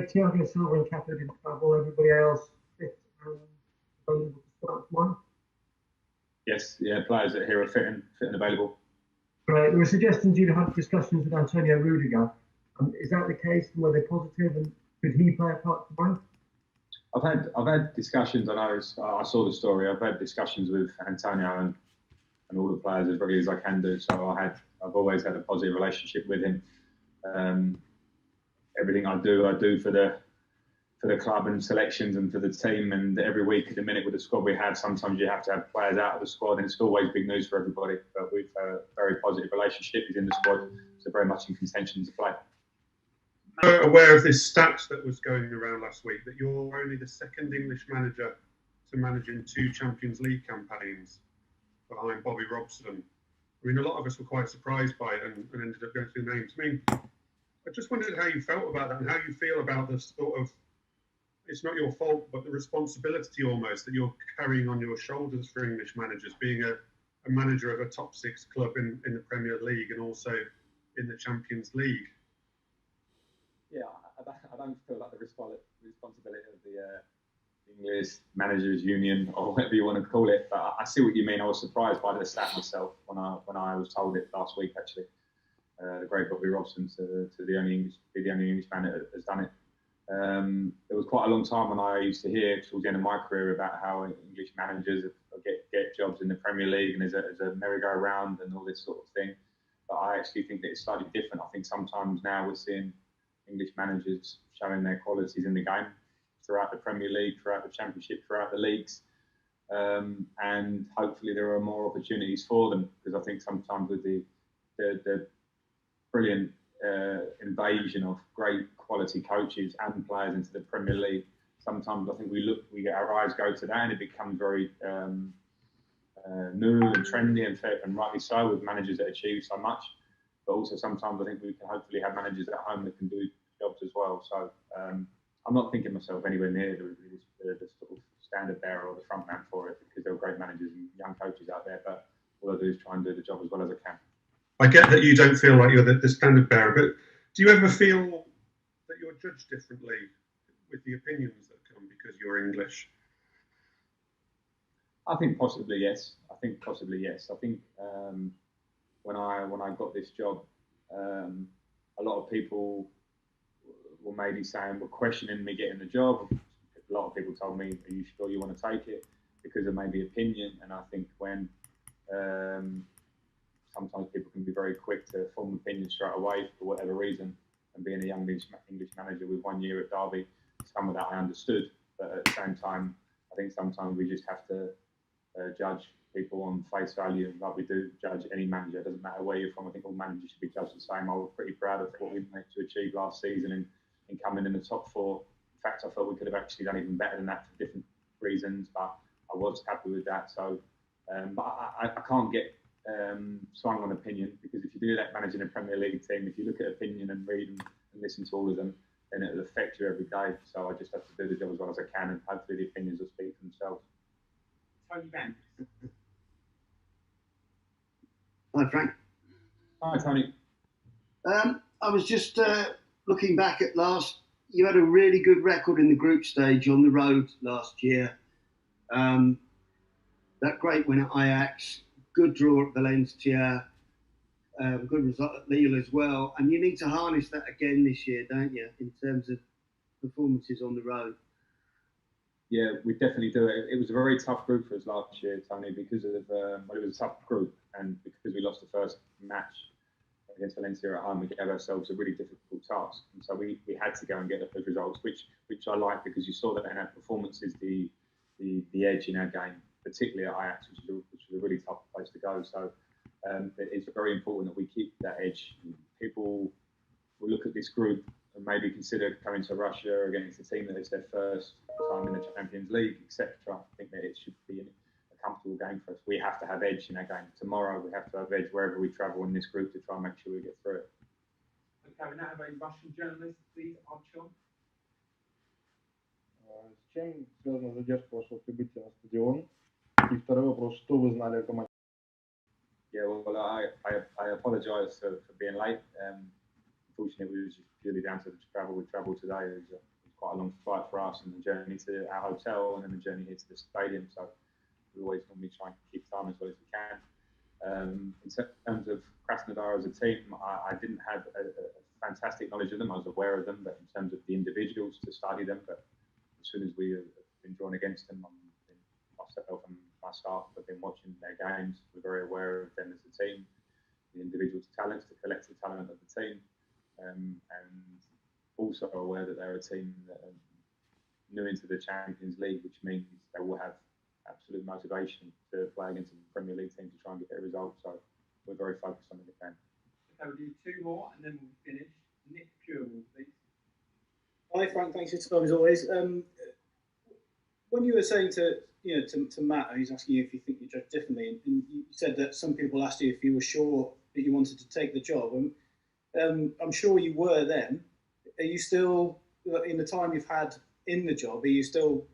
Thiago Silva and Capo didn't travel, everybody else fit and available to start tomorrow? Yes, yeah, players that here are fit and available. Right, there were suggestions you'd had discussions with Antonio Rudiger. Is that the case? Were they positive, and could he play a part tomorrow? I've had discussions. I know I saw the story. I've had discussions with Antonio and all the players as regularly as I can do. So I've always had a positive relationship with him. Everything I do for the club and selections and for the team. And every week at the minute with the squad we have, sometimes you have to have players out of the squad, and it's always big news for everybody. But we've a very positive relationship. He's in the squad, so very much in contention to play. Aware of this stat that was going around last week, that you're only the second English manager to manage in 2 Champions League campaigns behind Bobby Robson. I mean, a lot of us were quite surprised by it and ended up going through names. I mean, I just wondered how you felt about that and how you feel about the sort of, it's not your fault, but the responsibility almost that you're carrying on your shoulders for English managers, being a manager of a top 6 club in the Premier League and also in the Champions League. Yeah, I don't feel like the responsibility of the English Managers Union or whatever you want to call it, but I see what you mean. I was surprised by the stat myself when I was told it last week. Actually, the great Bobby Robson to be the only English man that has done it. It was quite a long time when I used to hear towards the end of my career about how English managers get jobs in the Premier League and there's a merry-go-round and all this sort of thing. But I actually think that it's slightly different. I think sometimes now we're seeing English managers showing their qualities in the game throughout the Premier League, throughout the Championship, throughout the leagues. And hopefully there are more opportunities for them, because I think sometimes with the brilliant invasion of great quality coaches and players into the Premier League, sometimes I think our eyes go to that and it becomes very new and trendy and rightly so, with managers that achieve so much. But also sometimes I think we can hopefully have managers at home that can do jobs as well. So I'm not thinking myself anywhere near the sort of standard bearer or the front man for it, because there are great managers and young coaches out there. But all I do is try and do the job as well as I can. I get that you don't feel like you're the standard bearer, but do you ever feel that you're judged differently with the opinions that come because you're English? I think possibly yes. I think when I got this job, a lot of people were maybe were questioning me getting the job. A lot of people told me, "Are you sure you want to take it?" because of maybe opinion. And I think when sometimes people can be very quick to form opinions straight away for whatever reason. And being a young English manager with 1 year at Derby, some of that I understood. But at the same time, I think sometimes we just have to judge people on face value, like we do judge any manager. It doesn't matter where you're from. I think all managers should be judged the same. I was pretty proud of what we managed to achieve last season in coming in the top 4. In fact, I thought we could have actually done even better than that for different reasons, but I was happy with that. So, but I can't get swung on opinion, because if you do that managing a Premier League team, if you look at opinion and read and listen to all of them, then it'll affect you every day. So I just have to do the job as well as I can, and hopefully the opinions will speak for themselves. Tony Ben. Hi, Frank. Hi, Tony. I was just looking back at you had a really good record in the group stage on the road last year. That great win at Ajax, good draw at Valencia, good result at Lille as well. And you need to harness that again this year, don't you, in terms of performances on the road? Yeah, we definitely do it. It was a very tough group for us last year, Tony, because of it was a tough group, and because we lost the first match against Valencia at home, we gave ourselves a really difficult task, and so we had to go and get those results, which I like, because you saw that in our performances, the edge in our game, particularly at Ajax, which was a really tough place to go. So it's very important that we keep that edge. People will look at this group and maybe consider coming to Russia against a team that is their first time in the Champions League, etc. I think that it should be a comfortable game for us. We have to have edge in our game. Tomorrow we have to have edge wherever we travel in this group to try and make sure we get through it. Okay, we now have a Russian journalist, please, Artyom. С чем связана задержка вашего прибытия на стадион? И второй вопрос, что вы знали о команде? Yeah, well, I apologise for being late. unfortunately, it was just purely down to the travel. We travelled today. It was quite a long flight for us, and the journey to our hotel, and then the journey here to the stadium. So we always normally try and keep time as well as we can. In terms of Krasnodar as a team, I didn't have a fantastic knowledge of them. I was aware of them, but in terms of the individuals, to study them. But as soon as we have been drawn against them, myself and my staff have been watching their games. We're very aware of them as a team, the individual talents, the collective talent of the team, and also aware that they're a team that are new into the Champions League, which means they will have absolute motivation to play against a Premier League team to try and get a result. So we're very focused on the game. Okay, we'll do two more and then we'll finish. Nick Purewell, please. Hi Frank, thanks for your time as always. When you were saying to Matt, who's asking you if you think you judge differently, and you said that some people asked you if you were sure that you wanted to take the job, and I'm sure you were then. Are you still, in the time you've had in the job, are you still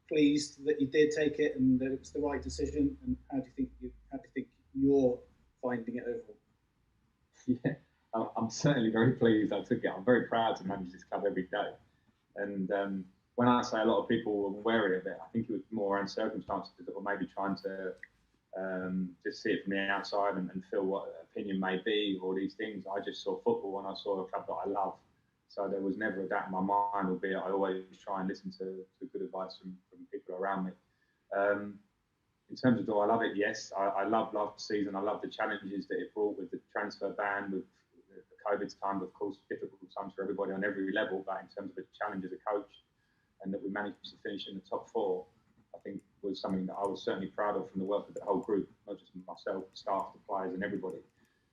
pleased that you did take it and that it was the right decision? And how do you think you're finding it overall? Yeah, I'm certainly very pleased I took it. I'm very proud to manage this club every day. And when I say a lot of people were wary of it, I think it was more around circumstances that were maybe trying to just see it from the outside and feel what opinion may be, or these things. I just saw football and I saw a club that I love. So there was never a doubt in my mind, albeit I always try and listen to good advice from people around me. In terms of do I love it? Yes, I loved last season. I loved the challenges that it brought with the transfer ban, with the COVID time, of course, difficult times for everybody on every level, but in terms of a challenge as a coach, and that we managed to finish in the top four, I think was something that I was certainly proud of from the work of the whole group, not just myself, staff, the players and everybody.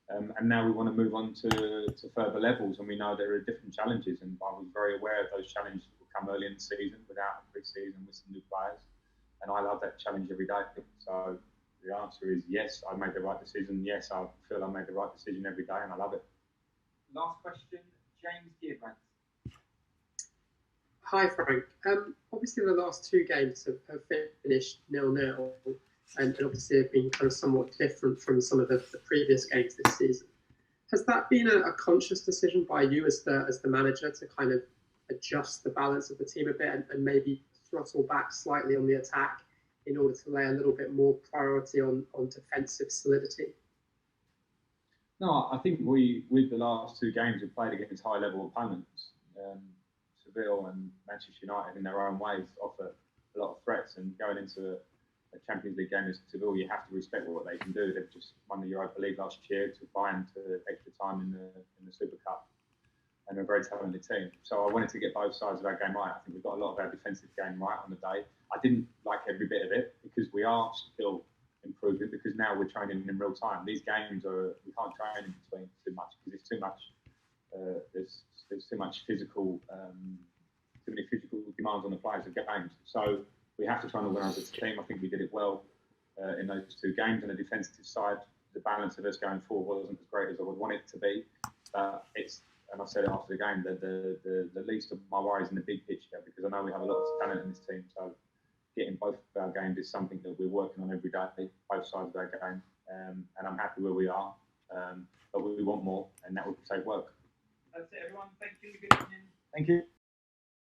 And now we want to move on to further levels, and we know there are different challenges, and I was very aware of those challenges that will come early in the season without pre-season with some new players. And I love that challenge every day. So the answer is yes, I made the right decision. Yes, I feel I made the right decision every day, and I love it. Last question, James Gearbrand. Hi Frank. Obviously the last two games have finished 0-0, and obviously have been kind of somewhat different from some of the previous games this season. Has that been a conscious decision by you as the manager to kind of adjust the balance of the team a bit and maybe throttle back slightly on the attack in order to lay a little bit more priority on defensive solidity? No, I think with the last two games, we played against high-level opponents. Seville and Manchester United, in their own ways, offer a lot of threats. And going into a Champions League game as Seville, you have to respect what they can do. They've just won the Europa League last year, to Bayern to extra time in the Super Cup, and they're a very talented team. So I wanted to get both sides of our game right. I think we've got a lot of our defensive game right on the day. I didn't like every bit of it because we are still improving, because now we're training in real time. These games we can't train in between too much because it's too much. There's too much too many physical demands on the players of games. So we have to try and organise as a team. I think we did it well in those two games. On the defensive side, the balance of us going forward wasn't as great as I would want it to be. And I said it after the game, that the least of my worries in the big picture, because I know we have a lot of talent in this team. So getting both of our games is something that we're working on every day, both sides of our game. And I'm happy where we are. But we want more, and that will take work. That's it, everyone. Thank you. Good evening. Thank you.